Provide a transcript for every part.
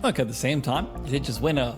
Look, at the same time, you did just win a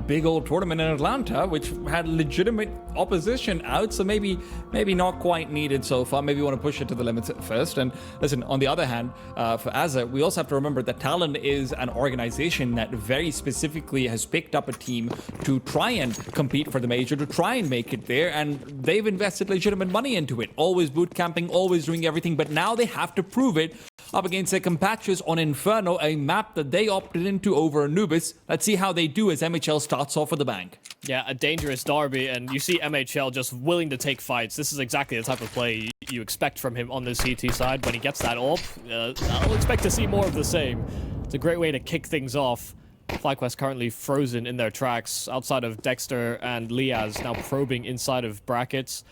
big old tournament in Atlanta, which had legitimate opposition out, so maybe not quite needed so far. Maybe you want to push it to the limits at first. And listen, on the other hand, for Azza, we also have to remember that TALON is an organization that very specifically has picked up a team to try and compete for the major, to try and make it there, and they've invested legitimate money into it. Always boot camping, always doing everything, but now they have to prove it up against their compatriots on Inferno, a map that they opted into over Anubis. Let's see how they do as MHL starts off with the bank. Yeah, a dangerous derby, and you see MHL just willing to take fights. This is exactly the type of play you expect from him on the CT side. When he gets that AWP, I'll expect to see more of the same. It's a great way to kick things off. FlyQuest currently frozen in their tracks, outside of Dexter and Liaz now probing inside of brackets.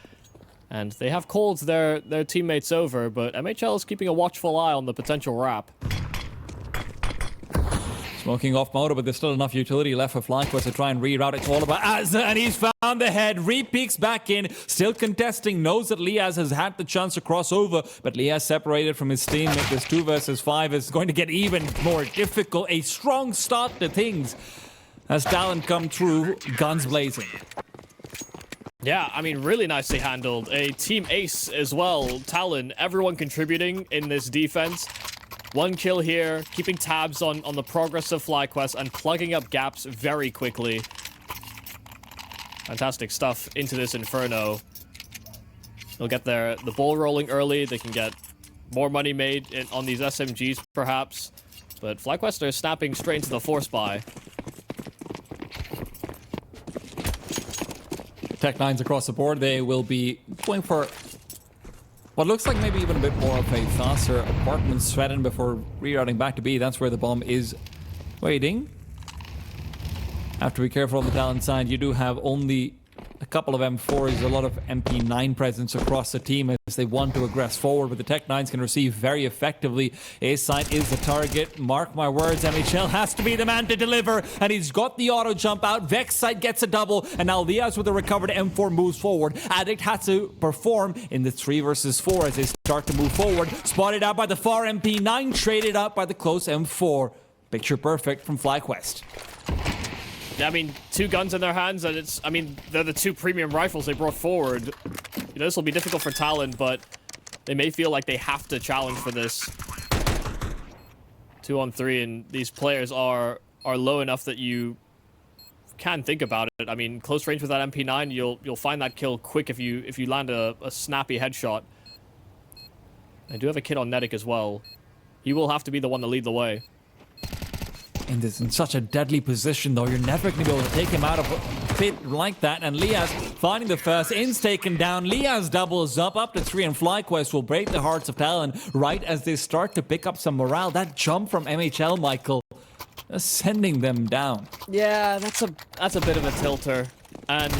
And they have called their teammates over, but MHL is keeping a watchful eye on the potential wrap. Smoking off motor, but there's still enough utility left for FlyQuest to try and reroute. It's all about Azza, and he's found the head. Re-peeks back in, still contesting, knows that Liaz has had the chance to cross over, but Liaz separated from his teammate. This 2 versus 5 is going to get even more difficult. A strong start to things as TALON come through, guns blazing. Yeah, I mean, really nicely handled. A team ace as well. TALON, everyone contributing in this defense. 1 kill here, keeping tabs on the progress of FlyQuest and plugging up gaps very quickly. Fantastic stuff into this Inferno. They'll get the ball rolling early. They can get more money made on these SMGs, perhaps. But FlyQuest are snapping straight into the force buy. Tech-9s across the board. They will be going for what looks like maybe even a bit more of a faster apartment threaten before rerouting back to B. That's where the bomb is waiting. Have to be careful on the TALON side. You do have only a couple of M4s, a lot of MP9 presence across the team as they want to aggress forward, but the Tech-9s can receive very effectively. A-side is the target. Mark my words, MHL has to be the man to deliver, and he's got the auto jump out. Vex side gets a double, and now Liaz with a recovered M4 moves forward. Addict has to perform in the 3 versus 4 as they start to move forward. Spotted out by the far MP9, traded out by the close M4. Picture perfect from FlyQuest. I mean, 2 guns in their hands, and they're the 2 premium rifles they brought forward. This will be difficult for TALON, but they may feel like they have to challenge for this. 2 on 3, and these players are low enough that you can think about it. I mean, close range with that MP9, you'll find that kill quick if you land a snappy headshot. They do have a kid on Nedic as well. He will have to be the one to lead the way. In such a deadly position, though, you're never going to be able to take him out of a pit like that. And Liaz finding the first, In's taken down. Liaz doubles up to 3, and FlyQuest will break the hearts of TALON right as they start to pick up some morale. That jump from MHL, Michael, sending them down. Yeah, that's a bit of a tilter, and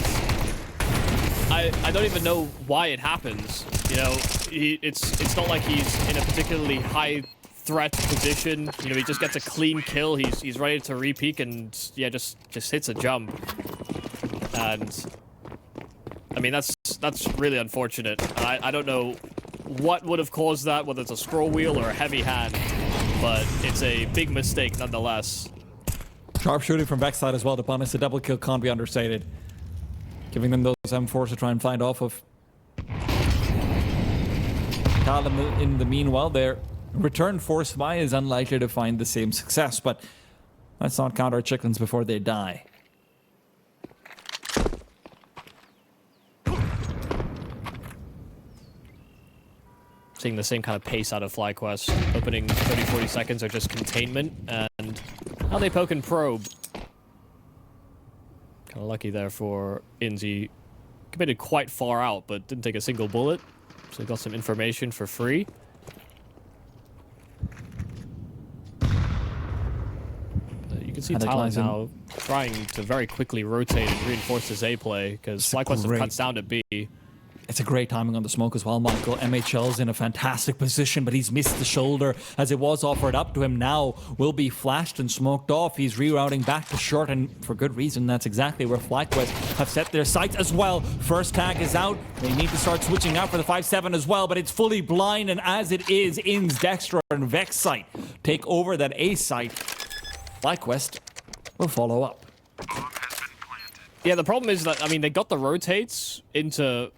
I don't even know why it happens. You know, it's not like he's in a particularly high threat position. You know, he just gets a clean kill. He's ready to re-peek and yeah, just hits a jump. And I mean, that's really unfortunate. I don't know what would have caused that, whether it's a scroll wheel or a heavy hand, but it's a big mistake nonetheless. Sharp shooting from Vex side as well to punish the double kill can't be understated. Giving them those M4s to try and find off of. TALON in the meanwhile, their return force buy is unlikely to find the same success, but let's not count our chickens before they die. Seeing the same kind of pace out of FlyQuest. Opening 30-40 seconds are just containment, and how they poke and probe. Kind of lucky there for Inzi. Committed quite far out, but didn't take a single bullet. So got some information for free. You can see TALON now trying to very quickly rotate and reinforce his A play, because FlyQuest have cuts down to B. It's a great timing on the smoke as well, Michael. MHL's in a fantastic position, but he's missed the shoulder as it was offered up to him. Now will be flashed and smoked off. He's rerouting back to short, and for good reason. That's exactly where FlyQuest have set their sights as well. First tag is out. They need to start switching out for the 5-7 as well, but it's fully blind, and as it is, In's Dexter and Vex site take over that A site. FlyQuest will follow up. Yeah, the problem is that, I mean, they got the rotates into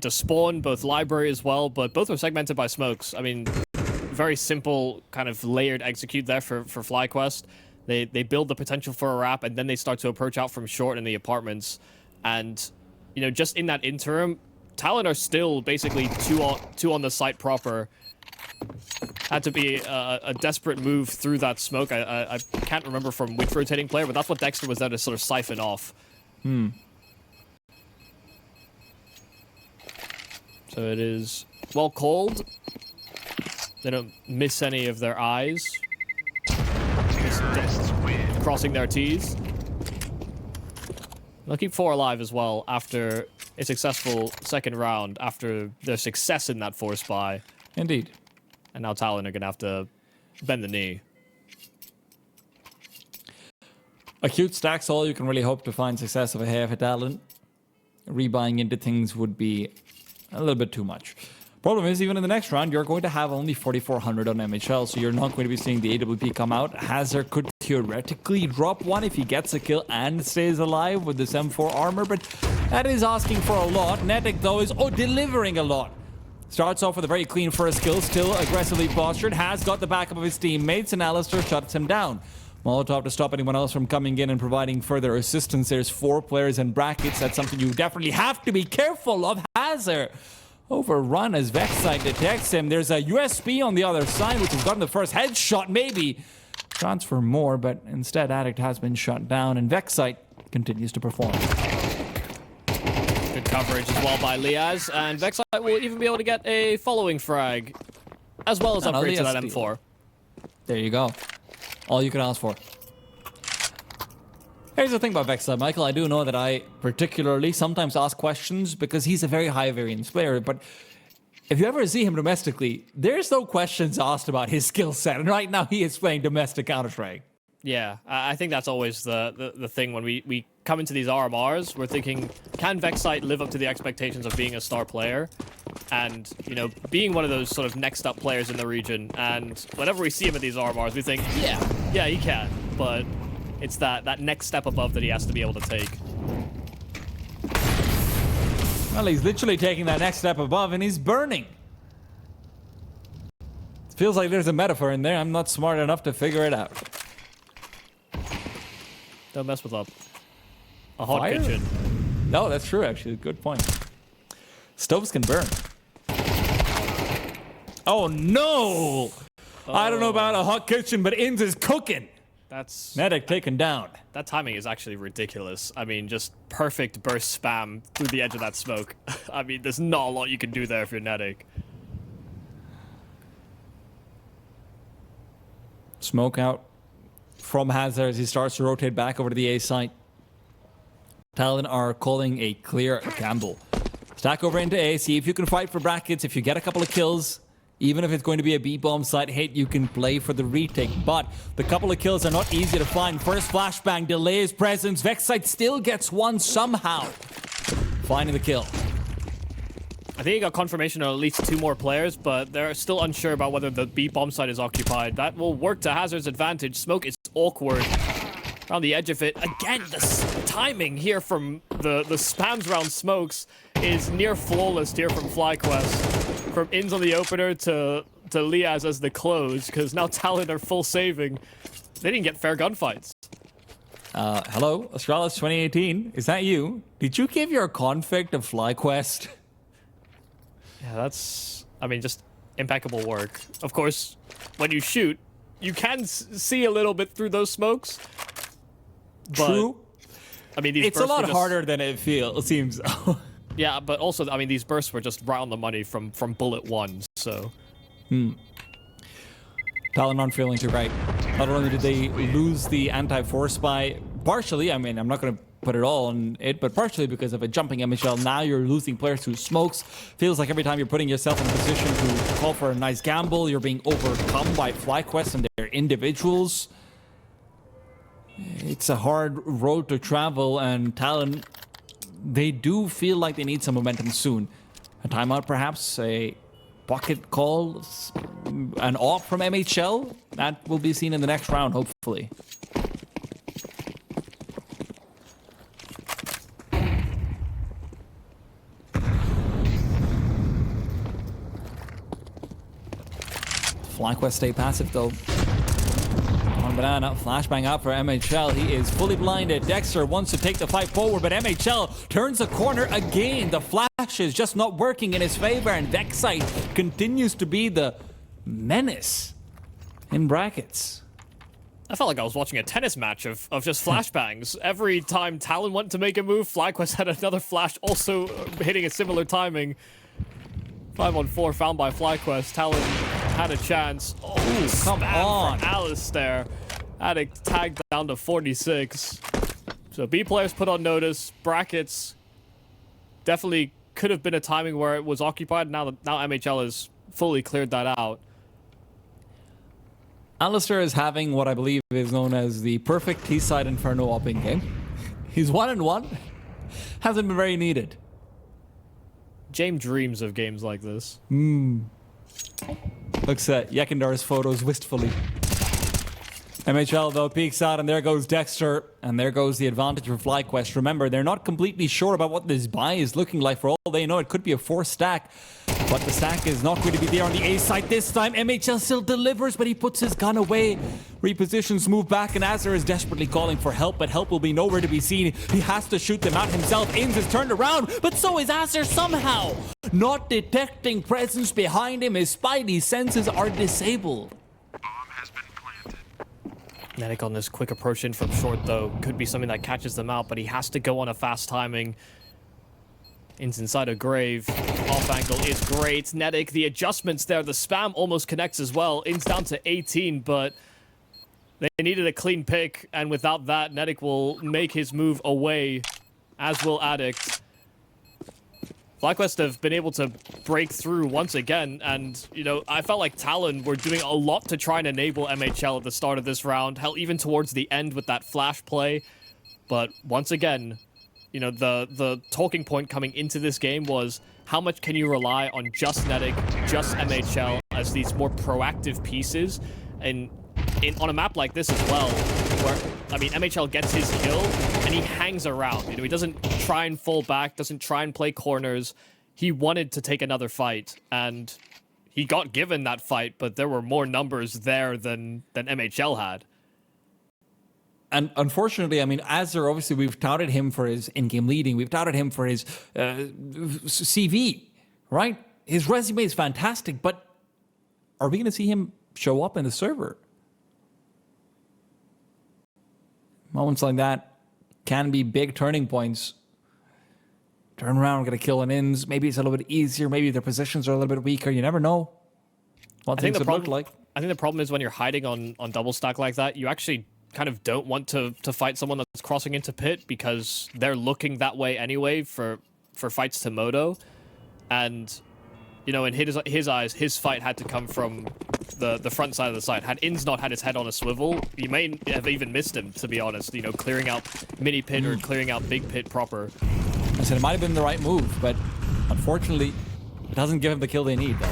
spawn, both library as well, but both were segmented by smokes. I mean, very simple kind of layered execute there for FlyQuest. They build the potential for a wrap, and then they start to approach out from short in the apartments. And, you know, just in that interim, Talon are still basically two on the site proper. Had to be a desperate move through that smoke. I can't remember from which rotating player, but that's what Dexter was there to sort of siphon off. So it is well called. They don't miss any of their eyes. Crossing their T's. They'll keep 4 alive as well after a successful second round, after their success in that force buy. Indeed. And now Talon are going to have to bend the knee. Acute stacks all you can really hope to find success of a half a Talon. Rebuying into things would be a little bit too much. Problem is, even in the next round, you're going to have only 4,400 on MHL, so you're not going to be seeing the AWP come out. Hazard could theoretically drop one if he gets a kill and stays alive with this M4 armor, but that is asking for a lot. Netic, though, is delivering a lot. Starts off with a very clean first kill, still aggressively postured, has got the backup of his teammates, and Alistair shuts him down. Molotov to stop anyone else from coming in and providing further assistance. There's 4 players in brackets. That's something you definitely have to be careful of. Hazard overrun as Vexite detects him. There's a USB on the other side, which has gotten the first headshot, maybe. Shots for more, but instead Addict has been shut down, and Vexite continues to perform. Good coverage as well by Liaz, and Vexite will even be able to get a following frag, as well as upgrade to that M4. There you go. All you can ask for. Here's the thing about Vexite, Michael. I do know that I particularly sometimes ask questions because he's a very high variance player, but if you ever see him domestically, there's no questions asked about his skill set, and right now he is playing domestic Counter-Strike. Yeah, I think that's always the thing when we come into these RMRs. We're thinking, can Vexite live up to the expectations of being a star player? And, you know, being one of those sort of next up players in the region. And whenever we see him at these RMRs, we think, yeah, he can. But it's that next step above that he has to be able to take. Well, he's literally taking that next step above, and he's burning. It feels like there's a metaphor in there. I'm not smart enough to figure it out. Don't mess with a hot Fire? kitchen. No, that's true, actually. Good point. Stoves can burn. Oh, no! Oh. I don't know about a hot kitchen, but Inns is cooking. That's... Medic taken down. That timing is actually ridiculous. I mean, just perfect burst spam through the edge of that smoke. I mean, there's not a lot you can do there if you're Netic. Smoke out from Hazard as he starts to rotate back over to the A site. Talon are calling a clear gamble. Stack over into A, see if you can fight for brackets. If you get a couple of kills, even if it's going to be a B-bomb site hit, you can play for the retake. But the couple of kills are not easy to find. First flashbang delays presence. Vexite still gets one somehow. Finding the kill. I think he got confirmation of at least 2 more players, but they're still unsure about whether the B-bomb site is occupied. That will work to Hazard's advantage. Smoke is awkward around the edge of it. Again, the timing here from the spams around smokes is near flawless here from FlyQuest. From Inns on the opener to Liaz as the close, because now Talon are full saving. They didn't get fair gunfights. Hello, Astralis 2018. Is that you? Did you give your config to FlyQuest? Yeah, that's, I mean, just impeccable work. Of course, when you shoot, you can see a little bit through those smokes. But, true. I mean, these it's a lot just harder than it seems. Yeah, but also, I mean, these bursts were just right on the money from bullet 1, so... Talon not feeling too right. Not only did they lose the anti-force by partially, I mean, I'm not going to put it all on it, but partially because of a jumping MHL. Now you're losing players to smokes. Feels like every time you're putting yourself in a position to call for a nice gamble, you're being overcome by FlyQuest and their individuals. It's a hard road to travel, and Talon, they do feel like they need some momentum soon. A timeout, perhaps, a pocket call, an AWP from MHL. That will be seen in the next round, hopefully. FlyQuest stay passive though. On banana, flashbang out for MHL. He is fully blinded. Dexter wants to take the fight forward, but MHL turns the corner again. The flash is just not working in his favor, and Vexite continues to be the menace in brackets. I felt like I was watching a tennis match of just flashbangs. Every time Talon went to make a move, FlyQuest had another flash, also hitting a similar timing. 5-on-4 found by FlyQuest. Talon had a chance. Oh, come on. For Alistair. Had it tagged down to 46. So B players put on notice. Brackets definitely could have been a timing where it was occupied. Now MHL has fully cleared that out. Alistair is having what I believe is known as the perfect T-side Inferno opping game. He's 1-1. Hasn't been very needed. James dreams of games like this. Looks at Yekendar's photos wistfully. MHL though peeks out, and there goes Dexter, and there goes the advantage for FlyQuest. Remember, they're not completely sure about what this buy is looking like. For all they know, it could be a 4 stack, but the stack is not going to be there on the A side this time. MHL still delivers, but he puts his gun away. Repositions, move back, and Azir is desperately calling for help, but help will be nowhere to be seen. He has to shoot them out himself. Ins is turned around, but so is Azir somehow. Not detecting presence behind him, his spidey senses are disabled. Netic on this quick approach in from short, though, could be something that catches them out, but he has to go on a fast timing. In's inside a grave. Off angle is great. Netic, the adjustments there, the spam almost connects as well. In's down to 18, but they needed a clean pick, and without that, Netic will make his move away, as will Addict. FlyQuest have been able to break through once again, and, you know, I felt like Talon were doing a lot to try and enable MHL at the start of this round, hell, even towards the end with that flash play. But once again, you know, the talking point coming into this game was how much can you rely on just Netic, just MHL as these more proactive pieces, and on a map like this as well, where, I mean, MHL gets his kill, and he hangs around. You know, he doesn't try and fall back, doesn't try and play corners. He wanted to take another fight, and he got given that fight, but there were more numbers there than MHL had. And unfortunately, I mean, Azir, obviously, we've touted him for his in-game leading. We've touted him for his CV, right? His resume is fantastic, but are we going to see him show up in the server? Moments like that can be big turning points. Turn around, get a kill on Ins. Maybe it's a little bit easier. Maybe their positions are a little bit weaker. You never know what things would look like. I think the problem is when you're hiding on double stack like that, you actually kind of don't want to fight someone that's crossing into pit because they're looking that way anyway for fights to Moto. And, you know, in his eyes, his fight had to come from the front side of the site. Had Ins not had his head on a swivel, you may have even missed him, to be honest. You know, clearing out mini pit or clearing out big pit proper. I said it might have been the right move, but unfortunately, it doesn't give him the kill they need, though.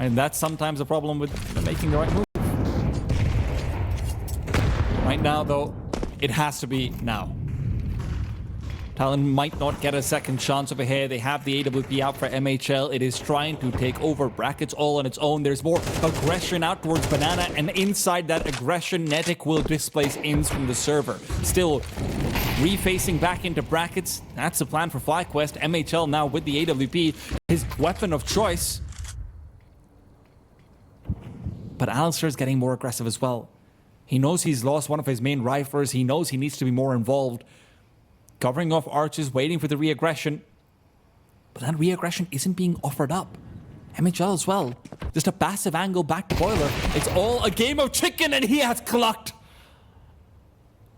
And that's sometimes a problem with making the right move. Right now, though, it has to be now. Talon might not get a second chance over here. They have the AWP out for MHL. It is trying to take over brackets all on its own. There's more aggression out towards Banana, and inside that aggression, Netic will displace Ins from the server. Still, refacing back into brackets. That's the plan for FlyQuest. MHL now with the AWP, his weapon of choice. But Alistair's getting more aggressive as well. He knows he's lost one of his main riflers. He knows he needs to be more involved. Covering off arches, waiting for the re-aggression. But that re-aggression isn't being offered up. MHL as well. Just a passive angle back to Boiler. It's all a game of chicken, and he has clucked.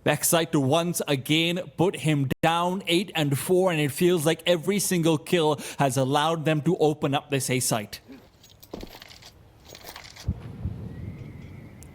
Vexite to once again put him down 8-4, and it feels like every single kill has allowed them to open up this A site.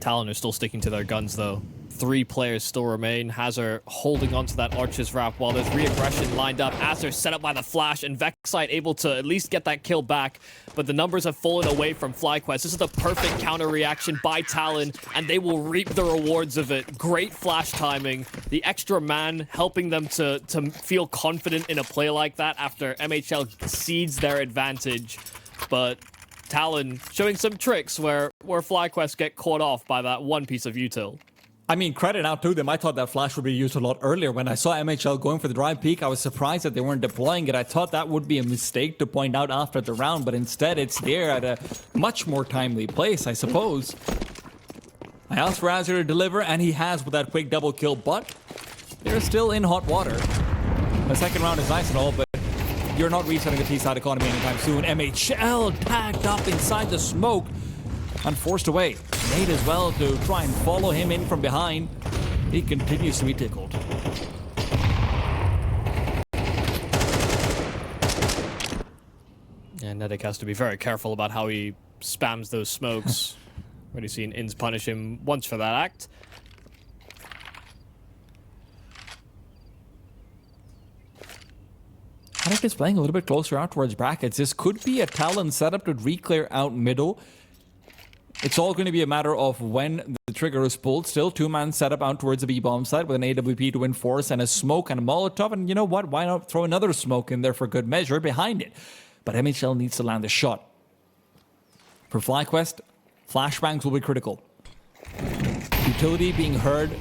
Talon are still sticking to their guns, though. 3 players still remain. Hazard holding onto that Archer's wrap while there's re-aggression lined up. Azir set up by the flash, and Vexite able to at least get that kill back, but the numbers have fallen away from FlyQuest. This is the perfect counter reaction by Talon, and they will reap the rewards of it. Great flash timing. The extra man helping them to feel confident in a play like that after MHL cedes their advantage. But Talon showing some tricks where FlyQuest get caught off by that one piece of util. I mean, credit out to them. I thought that flash would be used a lot earlier. When I saw MHL going for the drive peak, I was surprised that they weren't deploying it. I thought that would be a mistake to point out after the round, but instead it's there at a much more timely place, I suppose. I asked for Azure to deliver, and he has with that quick double kill, but they're still in hot water. The second round is nice and all, but you're not resetting the T-side economy anytime soon. MHL tagged up inside the smoke and forced away. Nate as well to try and follow him in from behind. He continues to be tickled. And Nedek has to be very careful about how he spams those smokes. Already seen Inns punish him once for that act. Nedek is playing a little bit closer out towards brackets. This could be a Talon setup to re-clear out middle. It's all going to be a matter of when the trigger is pulled. Still, two-man setup out towards the B-bomb side with an AWP to enforce and a smoke and a Molotov. And you know what? Why not throw another smoke in there for good measure behind it? But MHL needs to land the shot. For FlyQuest, flashbangs will be critical. Utility being heard.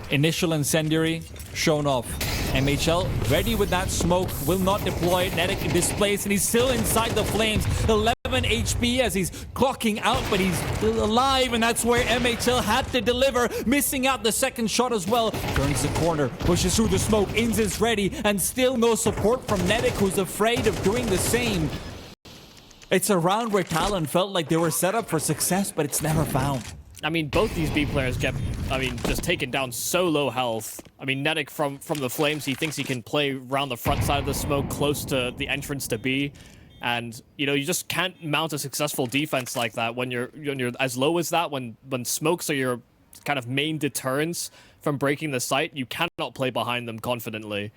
Initial incendiary shown off. MHL ready with that smoke, will not deploy it. Nedek displaced, and he's still inside the flames. 11 HP as he's clocking out, but he's still alive, and that's where MHL had to deliver, missing out the second shot as well. Turns the corner, pushes through the smoke. Inns is ready, and still no support from Nedek, who's afraid of doing the same. It's a round where Talon felt like they were set up for success, but it's never found. I mean, both these B players get, just taken down so low health. I mean, Nedek from the flames, he thinks he can play around the front side of the smoke, close to the entrance to B. And, you know, you just can't mount a successful defense like that when you're as low as that, when smokes are your kind of main deterrence from breaking the site. You cannot play behind them confidently.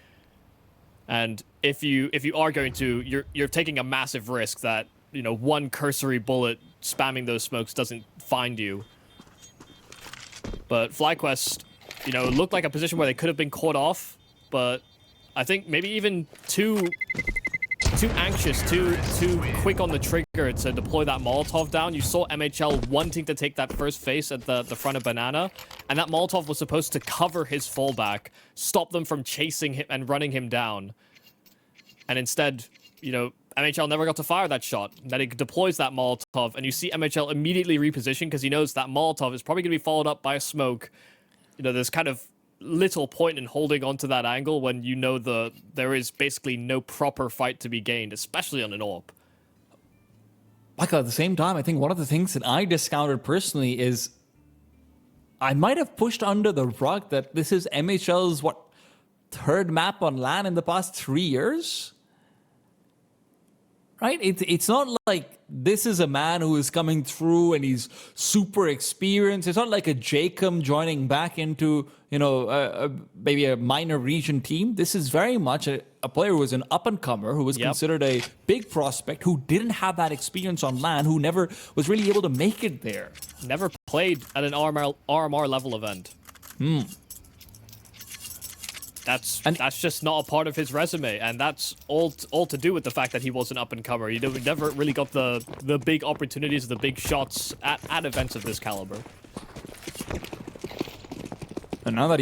And if you are going to, you're taking a massive risk that, you know, one cursory bullet spamming those smokes doesn't find you. But FlyQuest, you know, looked like a position where they could have been caught off, but I think maybe even too anxious, too quick on the trigger to deploy that Molotov down. You saw MHL wanting to take that first face at the front of Banana, and that Molotov was supposed to cover his fallback, stop them from chasing him and running him down. And instead, you know, MHL never got to fire that shot. Then he deploys that Molotov, and you see MHL immediately reposition because he knows that Molotov is probably going to be followed up by a smoke. You know, there's kind of little point in holding onto that angle when you know there is basically no proper fight to be gained, especially on an AWP. Michael, at the same time, I think one of the things that I discounted personally is I might have pushed under the rug that this is MHL's, third map on LAN in the past 3 years? Right? It's not like this is a man who is coming through and he's super experienced. It's not like a Jacob joining back into, you know, maybe a minor region team. This is very much a player who was an up-and-comer, who was considered a big prospect, who didn't have that experience on LAN, who never was really able to make it there. Never played at an RMR level event. That's just not a part of his resume, and that's all to do with the fact that he was an up-and-comer. He never really got the big opportunities, the big shots at events of this caliber. And now that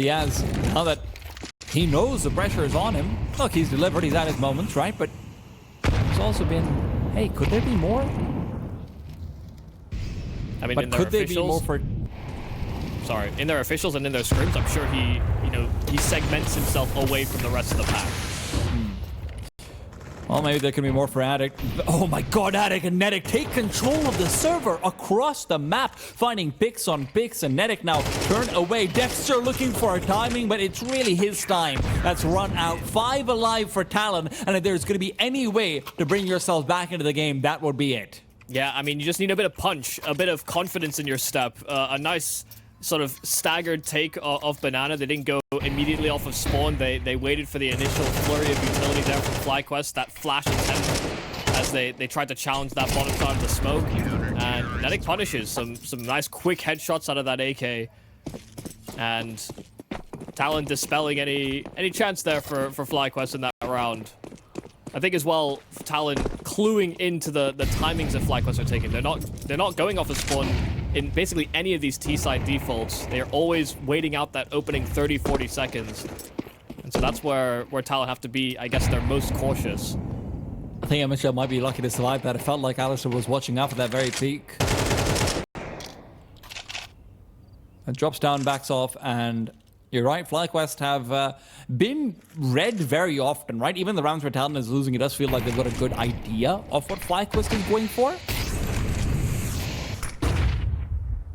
he knows the pressure is on him, look, he's delivered, he's had his moments, right? But there's also been, hey, could there be more? I mean, but in their could there officials, be more for... Sorry, in their officials and in their scrims, I'm sure he segments himself away from the rest of the pack. Well, maybe there can be more for Addict. Oh my god, Addict and Nedek take control of the server across the map, finding picks on picks, and Nedek now turned away. Dexter looking for a timing, but it's really his time that's run out. 5 alive for Talon, and if there's going to be any way to bring yourself back into the game, that would be it. Yeah, I mean, you just need a bit of punch, a bit of confidence in your step, a nice sort of staggered take of Banana. They didn't go immediately off of spawn. They waited for the initial flurry of utility there from FlyQuest, that flash attempt as they tried to challenge that bottom side of the smoke. And Nedek punishes some nice quick headshots out of that AK. And Talon dispelling any chance there for FlyQuest in that round. I think as well, Talon cluing into the timings that FlyQuest are taking. They're not going off a spawn in basically any of these T-side defaults. They're always waiting out that opening 30, 40 seconds. And so that's where Talon have to be, I guess, they're most cautious. I think MHL might be lucky to survive that. It felt like Alistair was watching out for that very peak. It drops down, backs off, and you're right, FlyQuest have been read very often, right? Even the rounds where Talon is losing, it does feel like they've got a good idea of what FlyQuest is going for.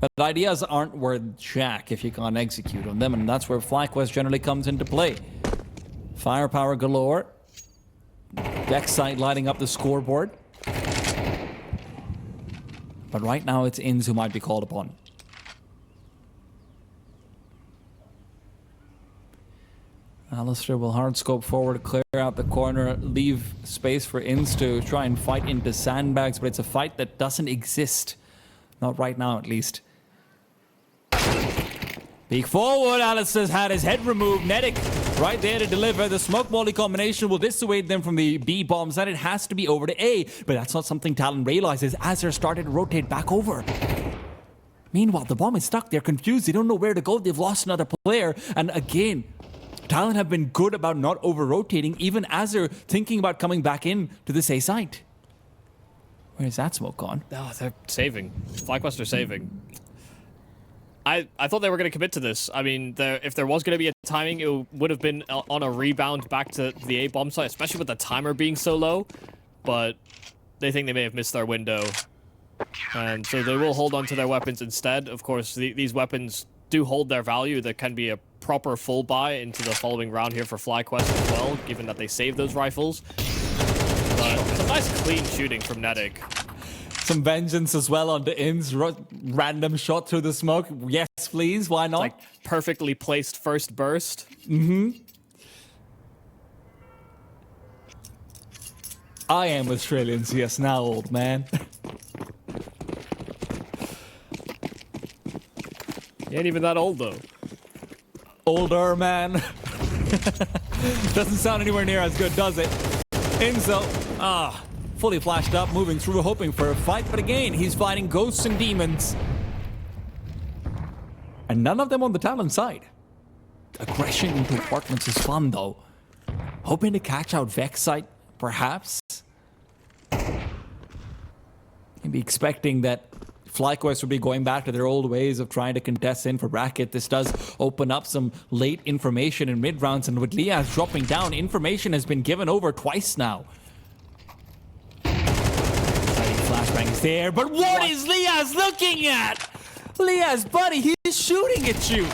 But ideas aren't worth jack if you can't execute on them, and that's where FlyQuest generally comes into play. Firepower galore. Vexite lighting up the scoreboard. But right now it's Inns who might be called upon. Alistair will hard scope forward, clear out the corner, leave space for Inns to try and fight into sandbags, but it's a fight that doesn't exist. Not right now, at least. Peek forward, Alistair's had his head removed. Nedic right there to deliver. The smoke molly combination will dissuade them from the B bombs, and it has to be over to A. But that's not something Talon realizes as they're starting to rotate back over. Meanwhile, the bomb is stuck. They're confused. They don't know where to go. They've lost another player. And again, Talon have been good about not over-rotating, even as they're thinking about coming back in to this A site. Where's that smoke gone? Oh, they're saving. FlyQuest are saving. I thought they were going to commit to this. I mean, if there was going to be a timing, it would have been on a rebound back to the A bomb site, especially with the timer being so low. But they think they may have missed their window. And so they will hold on to their weapons instead. Of course, these weapons do hold their value. There can be a proper full buy into the following round here for FlyQuest as well, given that they saved those rifles. But it's a nice clean shooting from Nedic. Some vengeance as well on the Inns. Random shot through the smoke. Yes, please. Why not? Like perfectly placed first burst. Mm-hmm. I am with Australian CS now, old man. He ain't even that old, though. Older, man. Doesn't sound anywhere near as good, does it? Inzo, fully flashed up, moving through, hoping for a fight. But again, he's fighting ghosts and demons. And none of them on the Talon side. Aggression into apartments is fun, though. Hoping to catch out Vexite, perhaps. Maybe expecting that FlyQuest would be going back to their old ways of trying to contest in for bracket. This does open up some late information in mid-rounds, and with Liaz dropping down, information has been given over twice now. Flashbang is there, but what is Liaz looking at? Liaz, buddy, he's shooting at you.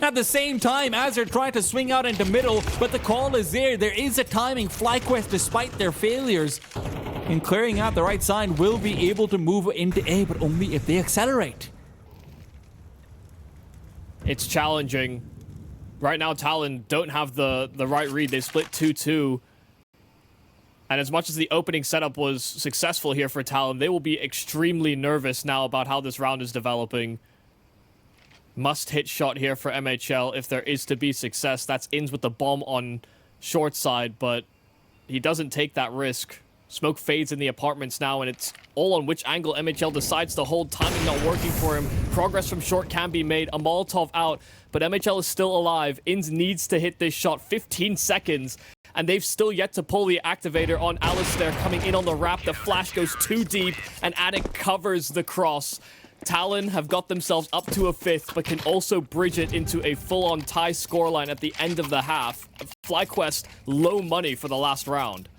At the same time, as they're trying to swing out into middle, but the call is there. There is a timing. FlyQuest, despite their failures in clearing out the right side, will be able to move into A, but only if they accelerate. It's challenging. Right now, Talon don't have the right read. They split 2-2. And as much as the opening setup was successful here for Talon, they will be extremely nervous now about how this round is developing. Must-hit shot here for MHL if there is to be success. That's Inns with the bomb on short side, but he doesn't take that risk. Smoke fades in the apartments now, and it's all on which angle MHL decides to hold. Timing not working for him. Progress from short can be made. A Molotov out, but MHL is still alive. Inns needs to hit this shot. 15 seconds, and they've still yet to pull the activator on Alistair. Coming in on the wrap, the flash goes too deep, and Attic covers the cross. Talon have got themselves up to a fifth, but can also bridge it into a full-on tie scoreline at the end of the half. FlyQuest, low money for the last round.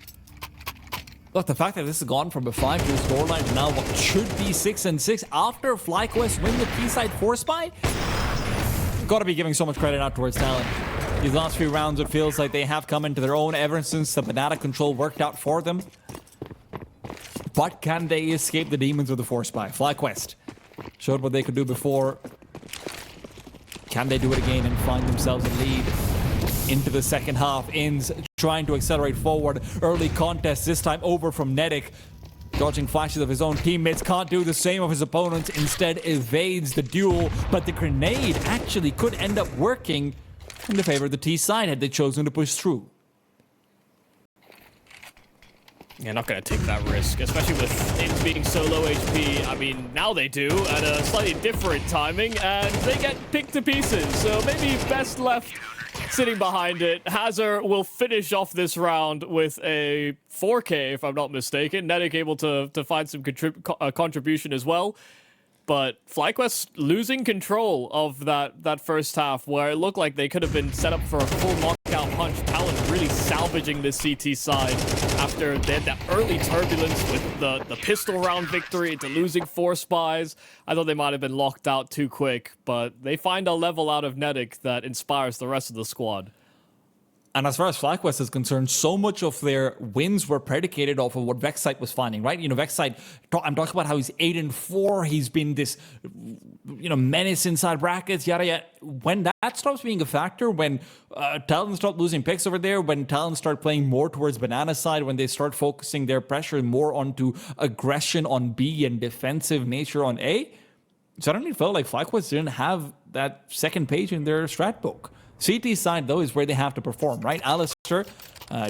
Look, the fact that this has gone from a 5-2 scoreline to now what should be 6-6 after FlyQuest win the T-side force buy? Gotta be giving so much credit out towards Talon. These last few rounds, it feels like they have come into their own ever since the banana control worked out for them. But can they escape the demons with the force buy? FlyQuest showed what they could do before. Can they do it again and find themselves a lead into the second half? Inns trying to accelerate forward. Early contest, this time over from Nedic. Dodging flashes of his own teammates, can't do the same of his opponents. Instead evades the duel, but the grenade actually could end up working in the favor of the T side had they chosen to push through. Yeah, not going to take that risk, especially with things being so low HP. I mean, now they do at a slightly different timing, and they get picked to pieces. So maybe best left sitting behind it. Hazard will finish off this round with a 4K, if I'm not mistaken. Nedic able to find some contribution as well. But FlyQuest losing control of that first half, where it looked like they could have been set up for a full knockout punch. TALON really salvaging the CT side after they had that early turbulence with the pistol round victory into losing 4 spies. I thought they might have been locked out too quick, but they find a level out of Nedic that inspires the rest of the squad. And as far as FlyQuest is concerned, so much of their wins were predicated off of what Vexite was finding, right? You know, Vexite, I'm talking about how he's 8-4. He's been this, menace inside brackets, yada, yada. When that stops being a factor, when Talon start losing picks over there, when Talon start playing more towards banana side, when they start focusing their pressure more onto aggression on B and defensive nature on A, suddenly it felt like FlyQuest didn't have that second page in their strat book. CT side, though, is where they have to perform, right? Alistair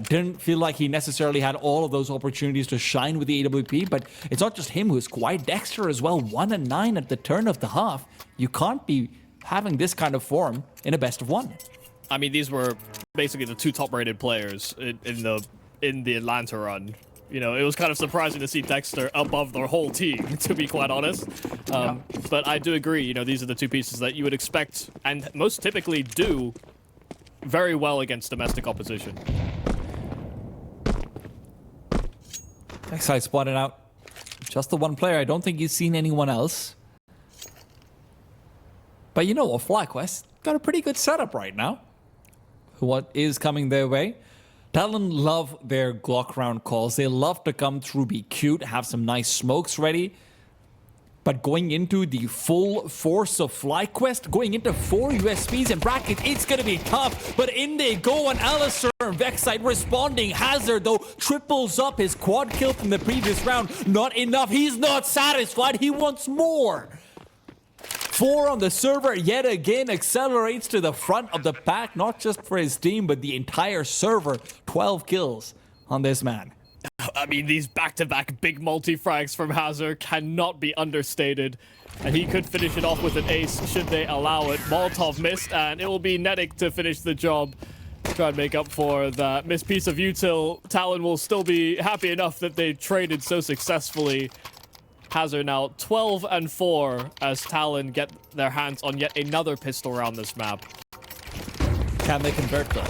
didn't feel like he necessarily had all of those opportunities to shine with the AWP, but it's not just him who's quite dexter as well. 1-9 at the turn of the half. You can't be having this kind of form in a best of 1. I mean, these were basically the 2 top-rated players in the Atlanta run. You know, it was kind of surprising to see Dexter above the whole team, to be quite honest. But I do agree, you know, these are the 2 pieces that you would expect and most typically do very well against domestic opposition. Next side spotted out just the 1 player. I don't think he's seen anyone else. But you know what, FlyQuest got a pretty good setup right now. What is coming their way? Talon love their Glock round calls. They love to come through, be cute, have some nice smokes ready. But going into the full force of FlyQuest, going into 4 USPs and brackets, it's going to be tough. But in they go, and Alistair and Vexite responding. Hazard, though, triples up his quad kill from the previous round. Not enough. He's not satisfied. He wants more. 4 on the server yet again accelerates to the front of the pack, not just for his team, but the entire server. 12 kills on this man. I mean, these back-to-back big multi-frags from Hazard cannot be understated. And he could finish it off with an ace should they allow it. Molotov missed, and it will be Nedic to finish the job. Try and make up for that missed piece of util. Talon will still be happy enough that they traded so successfully. Hazard now 12-4 as Talon get their hands on yet another pistol round this map. Can they convert though?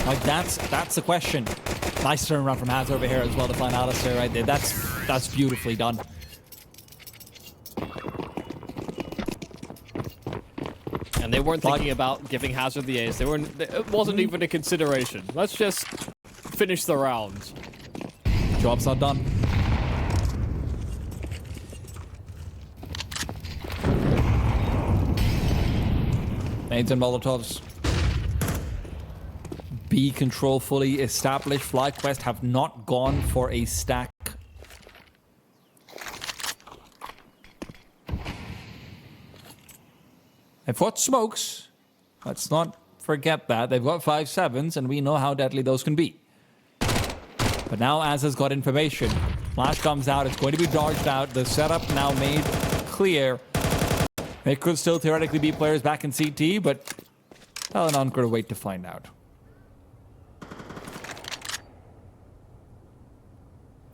Like that's the question. Nice turnaround from Hazard over here as well to find Alistair right there. That's beautifully done. And they weren't thinking about giving Hazard the ace. It wasn't even a consideration. Let's just finish the round. Job's not done. Nades and Molotovs. B control fully established. FlyQuest have not gone for a stack. They've got smokes. Let's not forget that. They've got 5.7s, and we know how deadly those can be. But now Az has got information. Flash comes out. It's going to be dodged out. The setup now made clear. They could still theoretically be players back in CT, but TALON could wait to find out.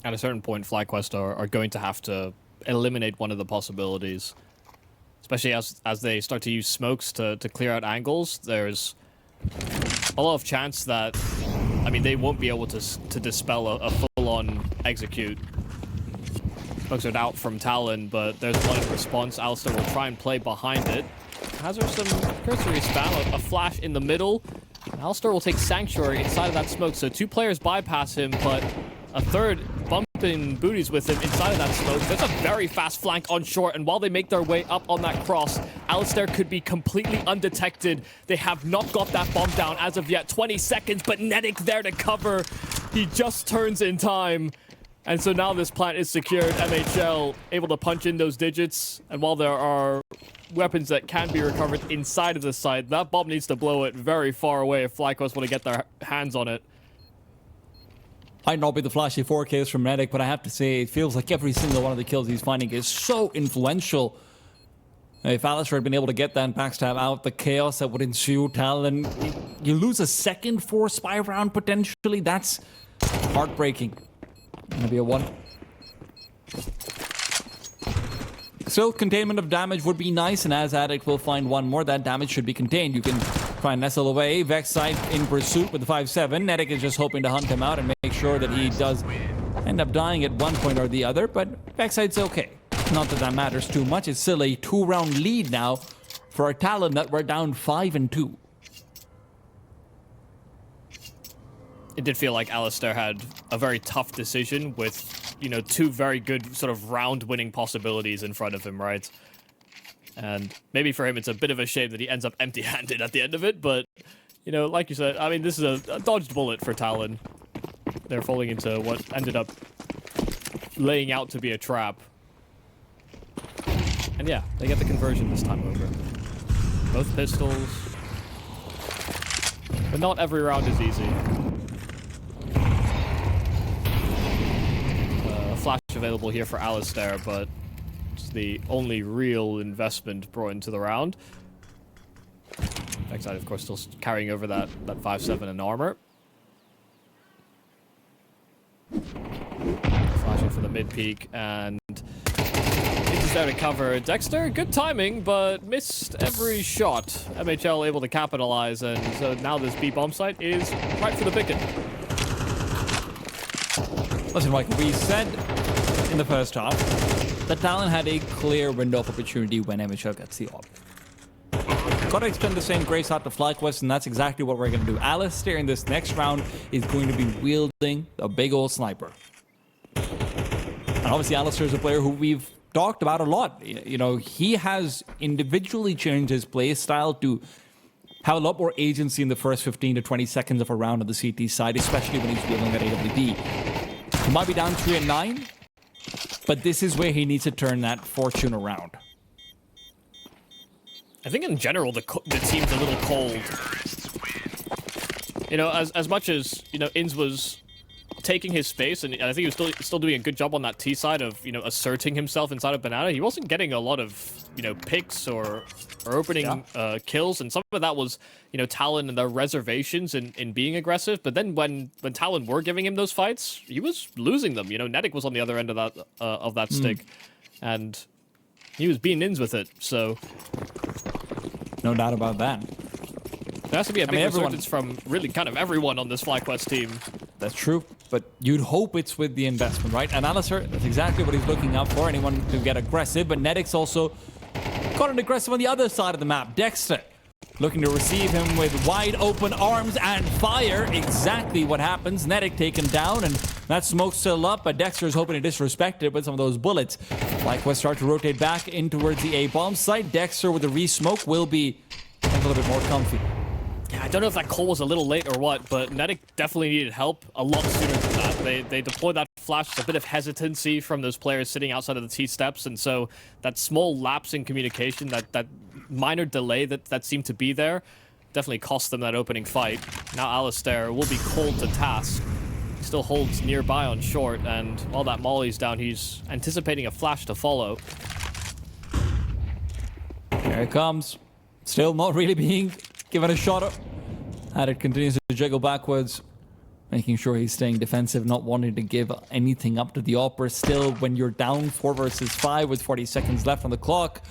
At a certain point, FlyQuest are going to have to eliminate one of the possibilities. Especially as they start to use smokes to clear out angles. There's a lot of chance that, I mean, they won't be able to dispel a full-on execute. Smokes are out from Talon, but there's one in response. Alistair will try and play behind it. Hazard some cursory spam, a flash in the middle. Alistair will take Sanctuary inside of that smoke, so 2 players bypass him, but a third bumping booties with him inside of that smoke. There's a very fast flank on short, and while they make their way up on that cross, Alistair could be completely undetected. They have not got that bomb down as of yet. 20 seconds, but Nedic there to cover. He just turns in time. And so now this plant is secured. MHL able to punch in those digits. And while there are weapons that can be recovered inside of the site, that bomb needs to blow it very far away if FlyQuest want to get their hands on it. Might not be the flashy 4Ks from Medic, but I have to say, it feels like every single one of the kills he's finding is so influential. If Alistair had been able to get that backstab out, the chaos that would ensue, Talon, you lose a second for spy round potentially. That's heartbreaking. Gonna be a 1. Still, containment of damage would be nice, and as Addict will find one more, that damage should be contained. You can try and nestle away. Vexite in pursuit with the 5-7. Nedic is just hoping to hunt him out and make sure that he does end up dying at one point or the other, but Vexite's okay. Not that that matters too much. It's still a 2-round lead now for our Talon that we're down 5-2. It did feel like Alistair had a very tough decision with, you know, 2 very good sort of round-winning possibilities in front of him, right? And maybe for him it's a bit of a shame that he ends up empty-handed at the end of it, but, you know, like you said, I mean, this is a dodged bullet for Talon. They're falling into what ended up laying out to be a trap. And yeah, they get the conversion this time over. Both pistols. But not every round is easy. Flash available here for Alistair, but it's the only real investment brought into the round. Backside, of course, still carrying over that 5-7 in armor. Flashing for the mid-peak, and is there to cover. Dexter, good timing, but missed every shot. MHL able to capitalize, and so now this B bomb site is right for the picking. Listen, Mike, we said in the first half that Talon had a clear window of opportunity when MHL gets the op. Got to extend the same grace out to FlyQuest, and that's exactly what we're going to do. Alistair in this next round is going to be wielding a big old sniper. And obviously Alistair is a player who we've talked about a lot. You know, he has individually changed his play style to have a lot more agency in the first 15 to 20 seconds of a round on the CT side, especially when he's wielding that AWP. He might be down 3-9, but this is where he needs to turn that fortune around. I think in general the team's a little cold. You know, as much as, you know, Inns was taking his space, and I think he was still doing a good job on that T side of, you know, asserting himself inside of Banana. He wasn't getting a lot of, you know, picks or opening kills, and some of that was, you know, Talon and their reservations in being aggressive. But then when Talon were giving him those fights, he was losing them. You know, Nedic was on the other end of that stick, and he was being Inns with it. So no doubt about that. There has to be a big resurgence from really kind of everyone on this FlyQuest team. That's true, but you'd hope it's with the investment, right? And Alistair, that's exactly what he's looking out for, anyone to get aggressive, but Nedic's also got an aggressive on the other side of the map. Dexter looking to receive him with wide open arms and fire. Exactly what happens. Nedic taken down, and that smoke's still up, but Dexter is hoping to disrespect it with some of those bullets. FlyQuest start to rotate back in towards the A-bomb site. Dexter with the re-smoke will be a little bit more comfy. Yeah, I don't know if that call was a little late or what, but Nedic definitely needed help a lot sooner than that. They deployed that flash with a bit of hesitancy from those players sitting outside of the T-steps, and so that small lapse in communication, that minor delay that seemed to be there, definitely cost them that opening fight. Now Alistair will be called to task. He still holds nearby on short, and while that molly's down, he's anticipating a flash to follow. Here it comes. Still not really being given a shot. Addict continues to jiggle backwards, making sure he's staying defensive, not wanting to give anything up to the opera. Still, when you're down 4 versus 5 with 40 seconds left on the clock,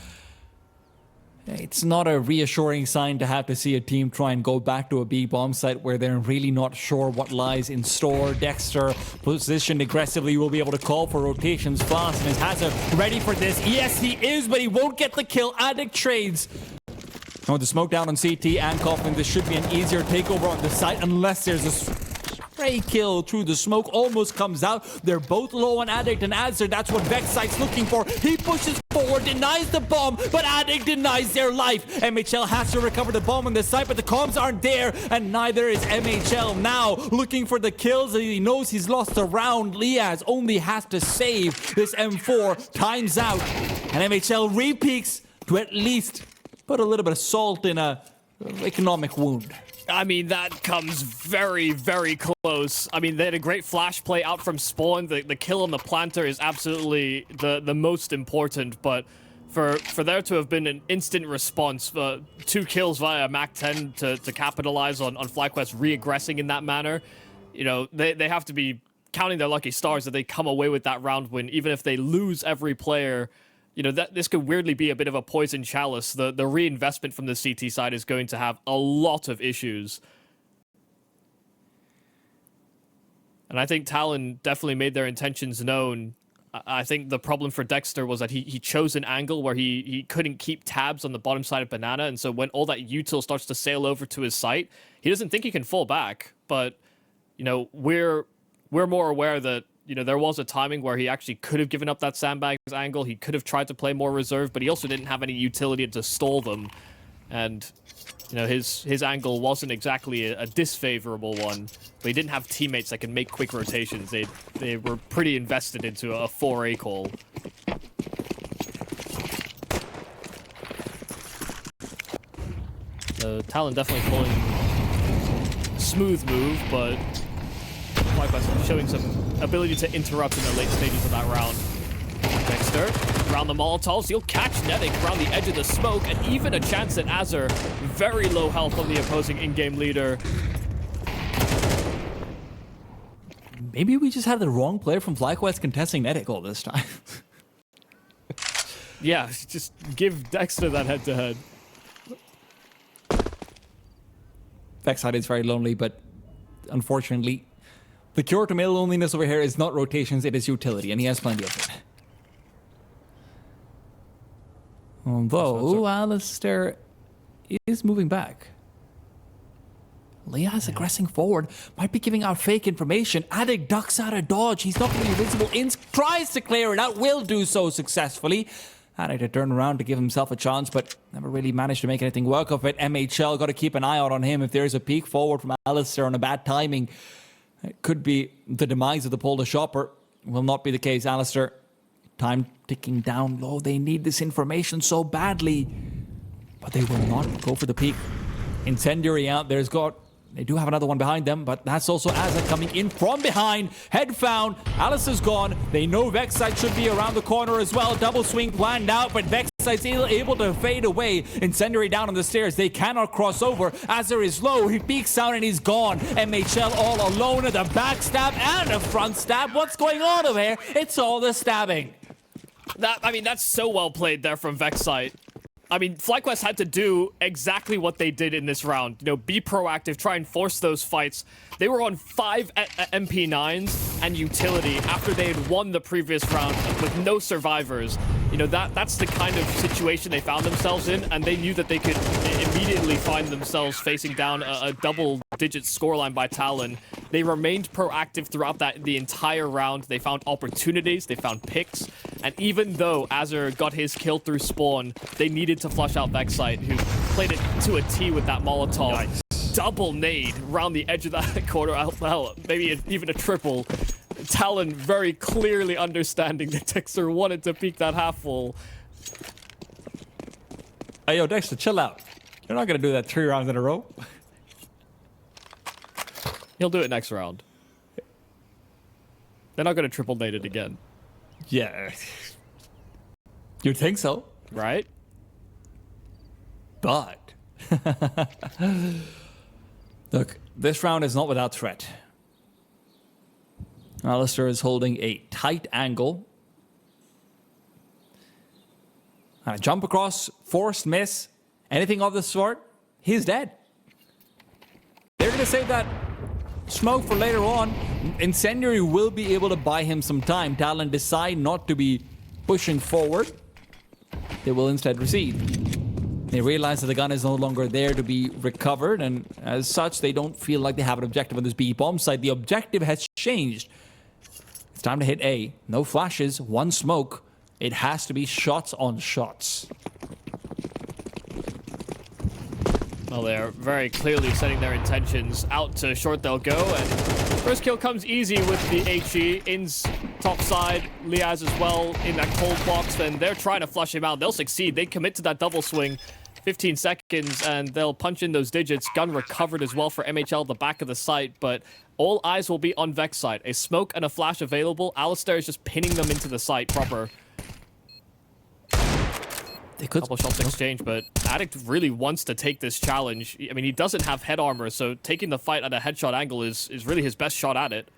it's not a reassuring sign to have to see a team try and go back to a B bomb site where they're really not sure what lies in store. Dexter, positioned aggressively, will be able to call for rotations fast, and is Hazard ready for this? Yes, he is, but he won't get the kill. Addict trades. And with the smoke down on CT and Coffin, this should be an easier takeover on the site, unless there's a stray kill through the smoke. Almost comes out. They're both low on Addict and Azir. That's what Vexite's looking for. He pushes forward, denies the bomb, but Addict denies their life. MHL has to recover the bomb on the site, but the comms aren't there, and neither is MHL. Now, looking for the kills. He knows he's lost a round. Liaz only has to save this M4. Time's out, and MHL re-peaks to at least put a little bit of salt in a economic wound. I mean, that comes very, very close. I mean, they had a great flash play out from spawn. The kill on the planter is absolutely the most important, but for there to have been an instant response, 2 kills via MAC-10 to capitalize on FlyQuest re-aggressing in that manner, you know, they have to be counting their lucky stars that they come away with that round win, even if they lose every player. You know, this could weirdly be a bit of a poison chalice. The reinvestment from the CT side is going to have a lot of issues. And I think Talon definitely made their intentions known. I think the problem for Dexter was that he chose an angle where he couldn't keep tabs on the bottom side of Banana, and so when all that util starts to sail over to his site, he doesn't think he can fall back. But, you know, we're more aware that, you know, there was a timing where he actually could have given up that sandbags angle. He could have tried to play more reserve, but he also didn't have any utility to stall them. And, you know, his angle wasn't exactly a disfavorable one, but he didn't have teammates that could make quick rotations. They were pretty invested into a 4A call. So Talon definitely pulling a smooth move, but FlyQuest showing some ability to interrupt in the late stages of that round. Dexter, around the Molotovs, he'll catch Netic around the edge of the smoke, and even a chance at Azur. Very low health on the opposing in-game leader. Maybe we just had the wrong player from FlyQuest contesting Netic all this time. Yeah, just give Dexter that head-to-head. Backside is very lonely, but unfortunately, the cure to male loneliness over here is not rotations, it is utility, and he has plenty of it. Although, Alistair is moving back. Leah's aggressing forward, might be giving out fake information. Addict ducks out of dodge, he's not going to be visible. Inns tries to clear it out, will do so successfully. Addict to turn around to give himself a chance, but never really managed to make anything work of it. MHL got to keep an eye out on him. If there's a peek forward from Alistair on a bad timing, it could be the demise of the Polar Shopper. Will not be the case. Alistair, time ticking down low. They need this information so badly, but they will not go for the peak. Incendiary out. They do have another one behind them, but that's also Azza coming in from behind. Head found. Alistair's gone. They know Vexite should be around the corner as well. Double swing planned out, but Vexite's able to fade away. Incendiary down on the stairs. They cannot cross over. Azza is low. He peeks out and he's gone. MHL all alone at the backstab and a front stab. What's going on over here? It's all the stabbing. That's so well played there from Vexite. I mean, FlyQuest had to do exactly what they did in this round. You know, be proactive, try and force those fights. They were on 5 MP9s and utility after they had won the previous round with no survivors. You know, that's the kind of situation they found themselves in, and they knew that they could immediately find themselves facing down a double-digit scoreline by Talon. They remained proactive throughout the entire round. They found opportunities, they found picks, and even though Azur got his kill through spawn, they needed to flush out Vexite, who played it to a T with that Molotov. Nice. Double nade around the edge of that corner. Hell, maybe even a triple. Talon very clearly understanding that Dexter wanted to peek that half full. Hey, yo, Dexter, chill out. You're not going to do that 3 rounds in a row. He'll do it next round. They're not going to triple nade it again. Yeah. You'd think so. Right? But look, this round is not without threat. Alistair is holding a tight angle. And a jump across, forced miss, anything of the sort, he's dead. They're going to save that smoke for later on. Incendiary will be able to buy him some time. Talon decide not to be pushing forward. They will instead recede. They realize that the gun is no longer there to be recovered, and as such, they don't feel like they have an objective on this B bomb site. The objective has changed. It's time to hit A. No flashes, 1 smoke. It has to be shots on shots. Well, they're very clearly setting their intentions. Out to short they'll go, and first kill comes easy with the HE. In's top side, Liaz as well in that cold box, and they're trying to flush him out. They'll succeed. They commit to that double swing. 15 seconds, and they'll punch in those digits. Gun recovered as well for MHL at the back of the site, but all eyes will be on Vex side. A smoke and a flash available. Alistair is just pinning them into the site proper. They could. Couple shots exchange, but Addict really wants to take this challenge. I mean, he doesn't have head armor, so taking the fight at a headshot angle is really his best shot at it.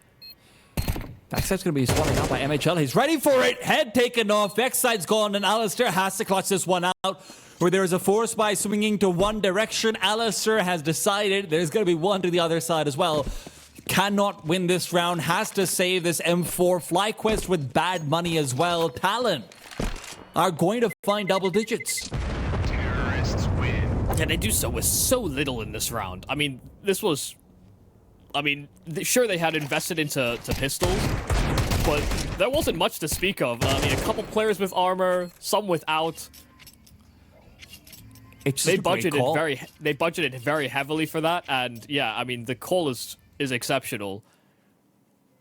Backside's going to be swatted out by MHL. He's ready for it. Head taken off. Backside's gone, and Alistair has to clutch this one out. Where there is a force by swinging to one direction. Alistair has decided there's going to be one to the other side as well. Cannot win this round. Has to save this M4. FlyQuest with bad money as well. TALON are going to find double digits. Terrorists win. Yeah, they do so with so little in this round. I mean, this was... I mean, sure, they had invested into pistols, but there wasn't much to speak of. I mean, a couple players with armor, some without. They budgeted very heavily for that, and yeah, I mean, the call is exceptional.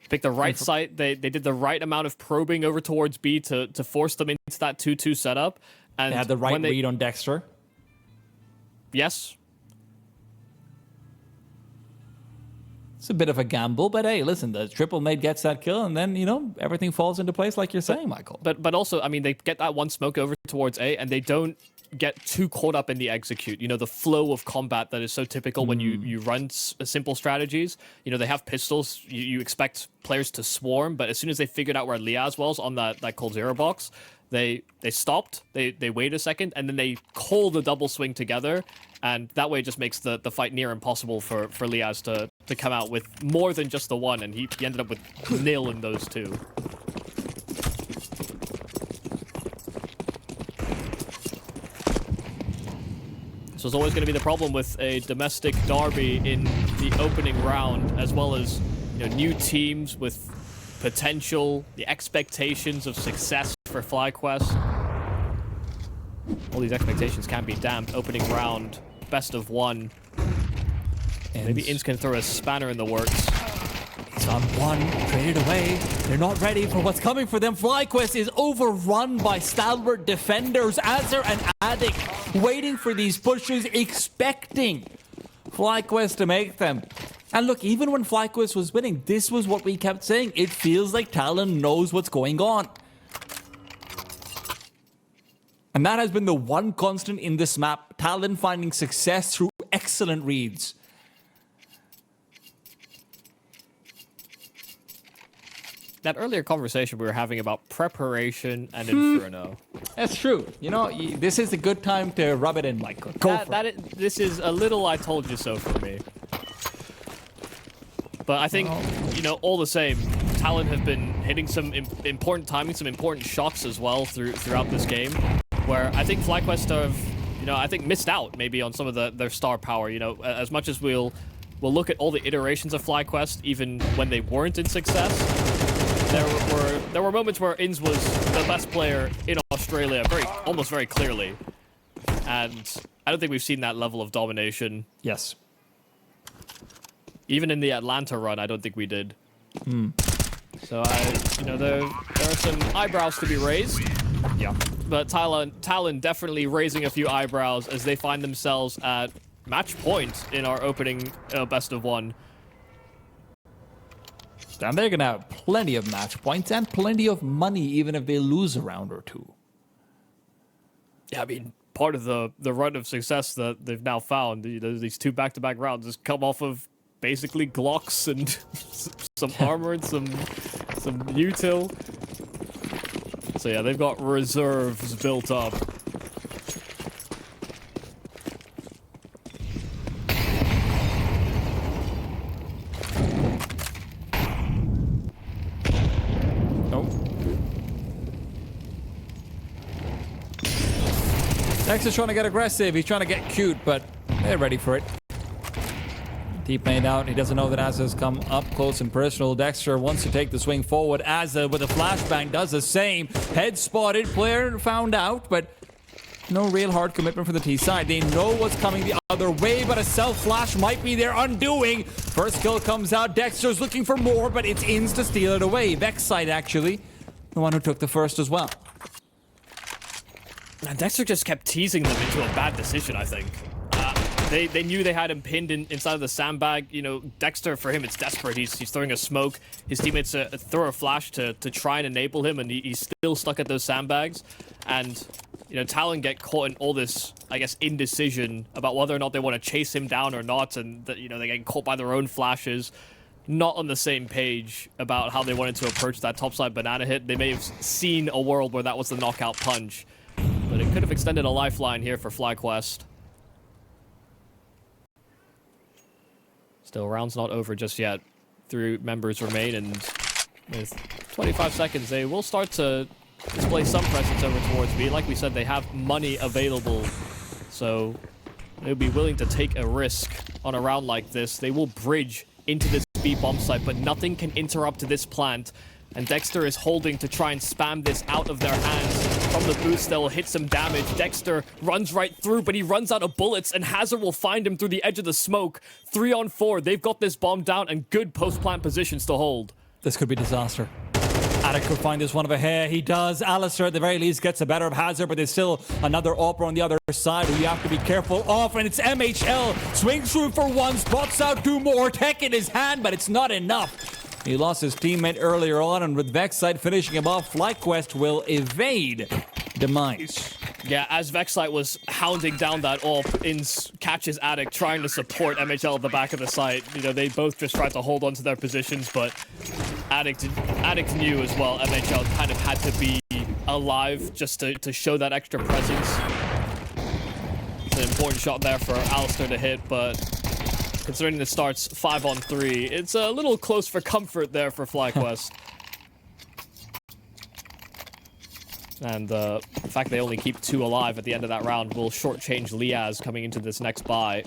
Pick the right site. They did the right amount of probing over towards B to force them into that 2-2 setup. And they had the right read on Dexter. Yes. It's a bit of a gamble, but hey, listen, the triple nade gets that kill, and then, you know, everything falls into place like you're saying, Michael. But also, I mean, they get that one smoke over towards A, and they don't get too caught up in the execute. You know, the flow of combat that is so typical when you run simple strategies. You know, they have pistols. You expect players to swarm, but as soon as they figured out where Liaz was on that cold zero box, they stopped, they wait a second, and then they call the double swing together, and that way it just makes the fight near impossible for Liaz to come out with more than just the one, and he ended up with nil in those two. So it's always going to be the problem with a domestic derby in the opening round, as well as, you know, new teams with potential, the expectations of success for FlyQuest. All these expectations can be damped. Opening round, best of one. Maybe Inns can throw a spanner in the works. It's on one, traded away. They're not ready for what's coming for them. FlyQuest is overrun by stalwart defenders. Azir and Addict waiting for these pushes, expecting FlyQuest to make them. And look, even when FlyQuest was winning, this was what we kept saying. It feels like TALON knows what's going on. And that has been the one constant in this map. TALON finding success through excellent reads. That earlier conversation we were having about preparation and Inferno. That's true. You know, this is a good time to rub it in, Michael. This is a little I told you so for me. But I think, you know, all the same, TALON have been hitting some important timing, some important shots as well throughout this game, where I think FlyQuest have, you know, I think missed out maybe on some of their star power. You know, as much as we'll look at all the iterations of FlyQuest, even when they weren't in success, there were moments where Inns was the best player in Australia, almost very clearly, and I don't think we've seen that level of domination. Yes. Even in the Atlanta run, I don't think we did. So you know, there are some eyebrows to be raised. Yeah. But TALON definitely raising a few eyebrows as they find themselves at match point in our opening best of one. And they're going to have plenty of match points and plenty of money even if they lose a round or two. Yeah, I mean, part of the run of success that they've now found, these two back-to-back rounds, has come off of basically Glocks and some armor and some util. So yeah, they've got reserves built up. Dex is trying to get aggressive. He's trying to get cute, but they're ready for it. T-Plane out. He doesn't know that Azza's come up close and personal. Dexter wants to take the swing forward. Azza with a flashbang does the same. Head spotted. Player found out, but no real hard commitment for the T side. They know what's coming the other way, but a self-flash might be their undoing. First kill comes out. Dexter's looking for more, but it's Inns to steal it away. Vex side, actually, the one who took the first as well. And Dexter just kept teasing them into a bad decision, I think. They knew they had him pinned inside of the sandbag. You know, Dexter, for him, it's desperate. He's throwing a smoke. His teammates throw a flash to try and enable him, and he's still stuck at those sandbags. And, you know, Talon get caught in all this, I guess, indecision about whether or not they want to chase him down or not. And, you know, they get caught by their own flashes. Not on the same page about how they wanted to approach that topside banana hit. They may have seen a world where that was the knockout punch. But it could have extended a lifeline here for FlyQuest. Still, round's not over just yet. 3 members remain, and with 25 seconds, they will start to display some presence over towards B. Like we said, they have money available, so they'll be willing to take a risk on a round like this. They will bridge into this B bomb site, but nothing can interrupt this plant. And Dexter is holding to try and spam this out of their hands. From the boost, they'll hit some damage. Dexter runs right through, but he runs out of bullets, and Hazard will find him through the edge of the smoke. 3 on 4. They've got this bomb down, and good post-plant positions to hold. This could be disaster. Attic could find this one of a hair. He does. Alistair, at the very least, gets the better of Hazard, but there's still another Opera on the other side who you have to be careful of, and it's MHL. Swings through for 1, spots out 2 more. Tech in his hand, but it's not enough. He lost his teammate earlier on, and with Vexite finishing him off, FlyQuest will evade demise. Yeah, as Vexite was hounding down that AWP, Ins catches Attic trying to support MHL at the back of the site. You know, they both just tried to hold on to their positions, but Attic knew as well MHL kind of had to be alive just to show that extra presence. It's an important shot there for Alistair to hit, but considering the starts 5 on 3, it's a little close for comfort there for FlyQuest. And the fact they only keep 2 alive at the end of that round will shortchange Liaz coming into this next buy.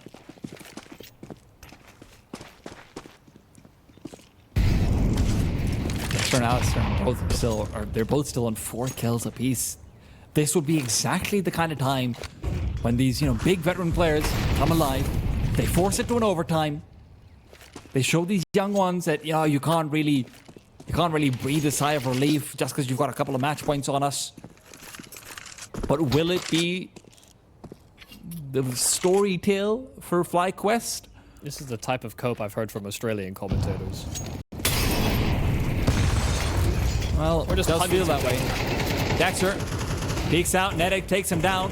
Dexter and Alistair they're both still on 4 kills apiece. This would be exactly the kind of time when these, you know, big veteran players come alive. They force it to an overtime. They show these young ones that, you know, you can't really breathe a sigh of relief just because you've got a couple of match points on us. But will it be the story tale for FlyQuest? This is the type of cope I've heard from Australian commentators. Well, We're just it does feel that way. Dexter peeks out, Nedic takes him down.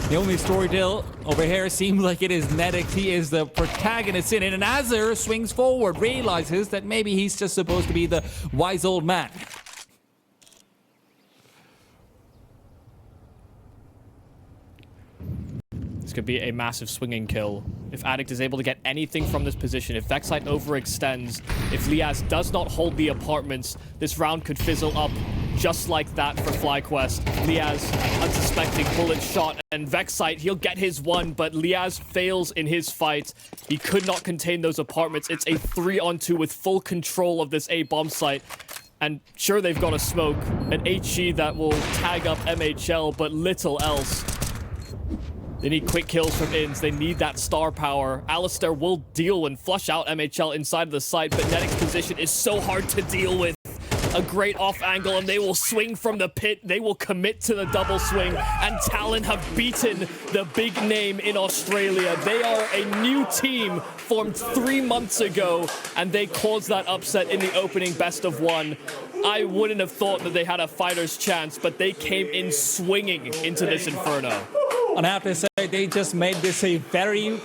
The only story tale over here seems like it is Nedic. He is the protagonist in it, and Azir swings forward, realizes that maybe he's just supposed to be the wise old man. This could be a massive swinging kill. If Addict is able to get anything from this position, if Vexite overextends, if Liaz does not hold the apartments, this round could fizzle up just like that for FlyQuest. Liaz, unsuspecting bullet shot, and Vexite, he'll get his one, but Liaz fails in his fight. He could not contain those apartments. It's a 3-on-2 with full control of this A bomb site. And sure, they've got a smoke, an HE that will tag up MHL, but little else. They need quick kills from Ins. They need that star power. Alistair will deal and flush out MHL inside of the site, but Nedic's position is so hard to deal with. A great off angle, and they will swing from the pit. They will commit to the double swing, and Talon have beaten the big name in Australia. They are a new team formed 3 months ago, and they caused that upset in the opening best of 1. I wouldn't have thought that they had a fighter's chance, but they came in swinging into this Inferno. And I have to say, they just made this a very,